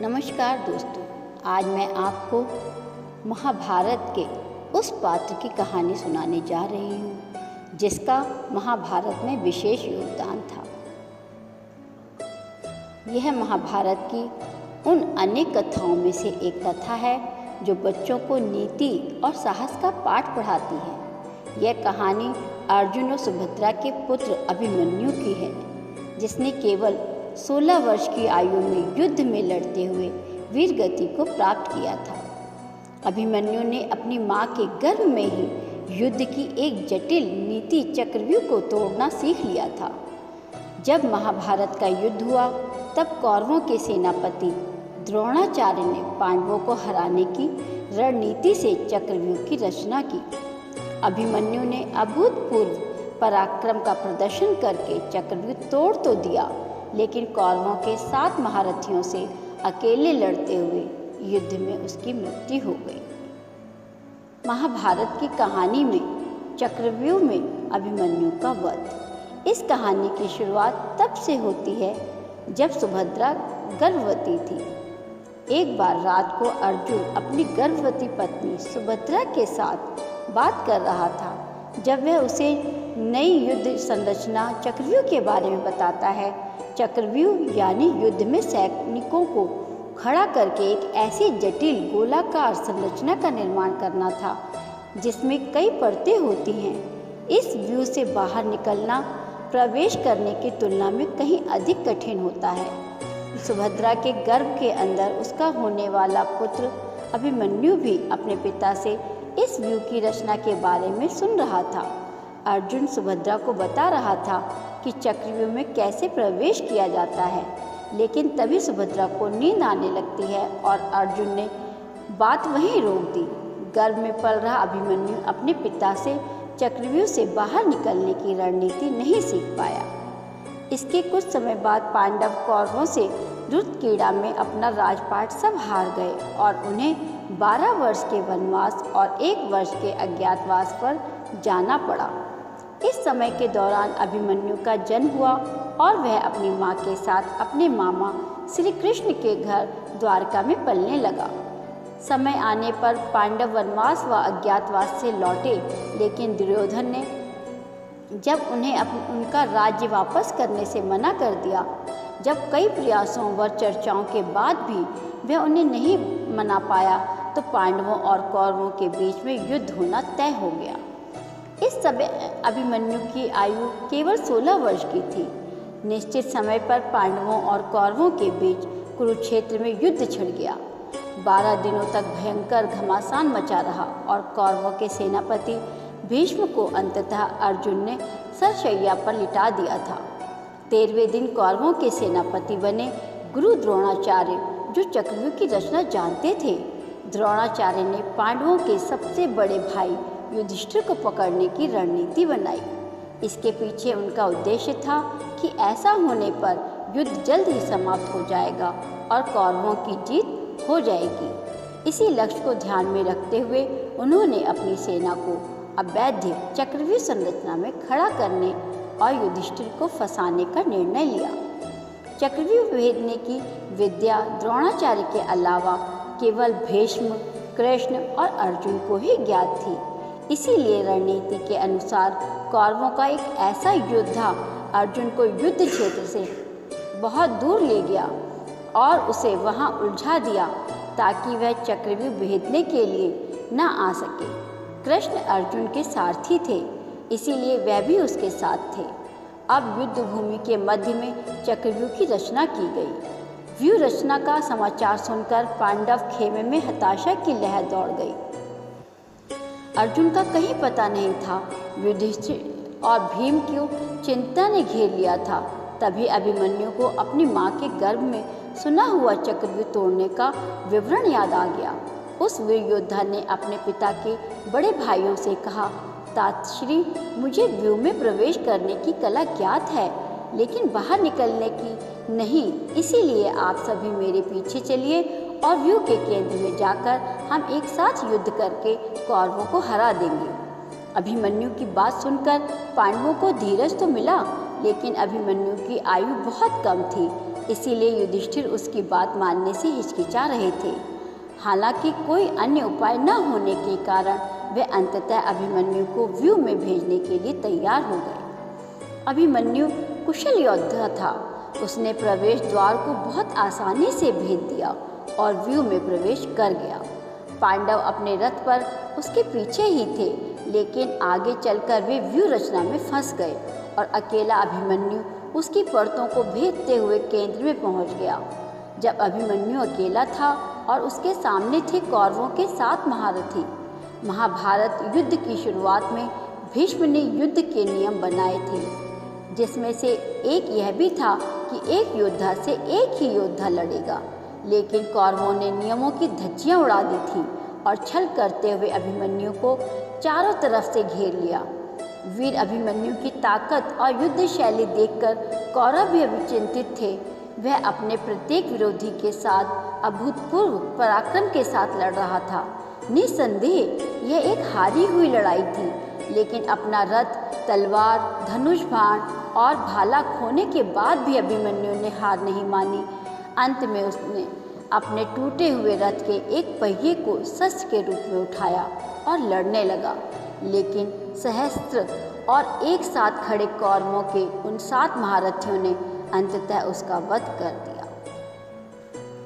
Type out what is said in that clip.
नमस्कार दोस्तों, आज मैं आपको महाभारत के उस पात्र की कहानी सुनाने जा रही हूँ जिसका महाभारत में विशेष योगदान था। यह महाभारत की उन अनेक कथाओं में से एक कथा है जो बच्चों को नीति और साहस का पाठ पढ़ाती है। यह कहानी अर्जुन और सुभद्रा के पुत्र अभिमन्यु की है, जिसने केवल 16 वर्ष की आयु में युद्ध में लड़ते हुए वीर गति को प्राप्त किया था। अभिमन्यु ने अपनी माँ के गर्भ में ही युद्ध की एक जटिल नीति चक्रव्यूह को तोड़ना सीख लिया था। जब महाभारत का युद्ध हुआ तब कौरवों के सेनापति द्रोणाचार्य ने पांडवों को हराने की रणनीति से चक्रव्यूह की रचना की। अभिमन्यु ने अभूतपूर्व पराक्रम का प्रदर्शन करके चक्रव्यूह तोड़ तो दिया, लेकिन कौरवों के 7 महारथियों से अकेले लड़ते हुए युद्ध में उसकी मृत्यु हो गई। महाभारत की कहानी में चक्रव्यूह में अभिमन्यु का वध। इस कहानी की शुरुआत तब से होती है जब सुभद्रा गर्भवती थी। एक बार रात को अर्जुन अपनी गर्भवती पत्नी सुभद्रा के साथ बात कर रहा था। जब वह उसे नई युद्ध संरचना चक्रव्यूह के बारे में बताता है। चक्रव्यूह यानी युद्ध में सैनिकों को खड़ा करके एक ऐसी जटिल गोलाकार संरचना का निर्माण करना था जिसमें कई परतें होती हैं। इस व्यूह से बाहर निकलना प्रवेश करने की तुलना में कहीं अधिक कठिन होता है। सुभद्रा के गर्भ के अंदर उसका होने वाला पुत्र अभिमन्यु भी अपने पिता से इस व्यूह की रचना के बारे में सुन रहा था। अर्जुन सुभद्रा को बता रहा था कि चक्रव्यूह में कैसे प्रवेश किया जाता है, लेकिन तभी सुभद्रा को नींद आने लगती है और अर्जुन ने बात वहीं रोक दी। गर्भ में पल रहा अभिमन्यु अपने पिता से चक्रव्यूह से बाहर निकलने की रणनीति नहीं सीख पाया। इसके कुछ समय बाद पांडव कौरवों से द्रुत क्रीड़ा में अपना राजपाट सब हार गए और उन्हें 12 वर्ष के वनवास और 1 वर्ष के अज्ञातवास पर जाना पड़ा। इस समय के दौरान अभिमन्यु का जन्म हुआ और वह अपनी माँ के साथ अपने मामा श्री कृष्ण के घर द्वारका में पलने लगा। समय आने पर पांडव वनवास व अज्ञातवास से लौटे, लेकिन दुर्योधन ने जब उन्हें उनका राज्य वापस करने से मना कर दिया। जब कई प्रयासों व चर्चाओं के बाद भी वह उन्हें नहीं मना पाया तो पांडवों और कौरवों के बीच में युद्ध होना तय हो गया। इस समय अभिमन्यु की आयु केवल 16 वर्ष की थी। निश्चित समय पर पांडवों और कौरवों के बीच कुरुक्षेत्र में युद्ध छिड़ गया। 12 दिनों तक भयंकर घमासान मचा रहा और कौरवों के सेनापति भीष्म को अंततः अर्जुन ने सरशैया पर लिटा दिया था। 13वें दिन कौरवों के सेनापति बने गुरु द्रोणाचार्य, जो चक्रव्यूह की रचना जानते थे। द्रोणाचार्य ने पांडवों के सबसे बड़े भाई युधिष्ठिर को पकड़ने की रणनीति बनाई। इसके पीछे उनका उद्देश्य था कि ऐसा होने पर युद्ध जल्द ही समाप्त हो जाएगा और कौरवों की जीत हो जाएगी। इसी लक्ष्य को ध्यान में रखते हुए उन्होंने अपनी सेना को अवैध चक्रव्यूह संरचना में खड़ा करने और युधिष्ठिर को फंसाने का निर्णय लिया। चक्रव्यूह भेदने की विद्या द्रोणाचार्य के अलावा केवल भीष्म, कृष्ण और अर्जुन को ही ज्ञात थी। इसीलिए रणनीति के अनुसार कौरवों का एक ऐसा योद्धा अर्जुन को युद्ध क्षेत्र से बहुत दूर ले गया और उसे वहां उलझा दिया ताकि वह चक्रव्यूह भेदने के लिए न आ सके। कृष्ण अर्जुन के सारथी थे, इसीलिए वह भी उसके साथ थे। अब युद्ध भूमि के मध्य में चक्रव्यूह की रचना की गई। व्यूह रचना का समाचार सुनकर पांडव खेमे में हताशा की लहर दौड़ गई। अर्जुन का कहीं पता नहीं था। युधिष्ठिर और भीम को चिंता ने घेर लिया था। तभी अभिमन्यु को अपनी माँ के गर्भ में सुना हुआ चक्रव्यूह तोड़ने का विवरण याद आ गया। उस वीर योद्धा ने अपने पिता के बड़े भाइयों से कहा, तातश्री, मुझे व्यूह में प्रवेश करने की कला ज्ञात है, लेकिन बाहर निकलने की नहीं। इसीलिए आप सभी मेरे पीछे चलिए और व्यूह के केंद्र में जाकर हम एक साथ युद्ध करके कौरवों को हरा देंगे। अभिमन्यु की बात सुनकर पांडवों को धीरज तो मिला, लेकिन अभिमन्यु की आयु बहुत कम थी इसीलिए युधिष्ठिर उसकी बात मानने से हिचकिचा रहे थे। हालांकि कोई अन्य उपाय न होने के कारण वे अंततः अभिमन्यु को व्यूह में भेजने के लिए तैयार हो गए। अभिमन्यु कुशल योद्धा था। उसने प्रवेश द्वार को बहुत आसानी से भेद दिया और व्यूह में प्रवेश कर गया। पांडव अपने रथ पर उसके पीछे ही थे, लेकिन आगे चलकर वे व्यूह रचना में फंस गए और अकेला अभिमन्यु उसकी परतों को भेदते हुए केंद्र में पहुंच गया। जब अभिमन्यु अकेला था और उसके सामने थे कौरवों के 7 महारथी। महाभारत युद्ध की शुरुआत में भीष्म ने युद्ध के नियम बनाए थे, जिसमें से एक यह भी था कि एक योद्धा से एक ही योद्धा लड़ेगा। लेकिन कौरवों ने नियमों की धज्जियां उड़ा दी थी और छल करते हुए अभिमन्यु को चारों तरफ से घेर लिया। वीर अभिमन्यु की ताकत और युद्ध शैली देखकर कौरव भी अभिचिंतित थे। वह अपने प्रत्येक विरोधी के साथ अभूतपूर्व पराक्रम के साथ लड़ रहा था। निसंदेह यह एक हारी हुई लड़ाई थी, लेकिन अपना रथ, तलवार, धनुष बाण और भाला खोने के बाद भी अभिमन्यु ने हार नहीं मानी। अंत में उसने अपने टूटे हुए रथ के एक पहिए को शस्त्र के रूप में उठाया और लड़ने लगा। लेकिन सहस्त्र और एक साथ खड़े कौरवों के उन 7 महारथियों ने अंततः उसका वध कर दिया।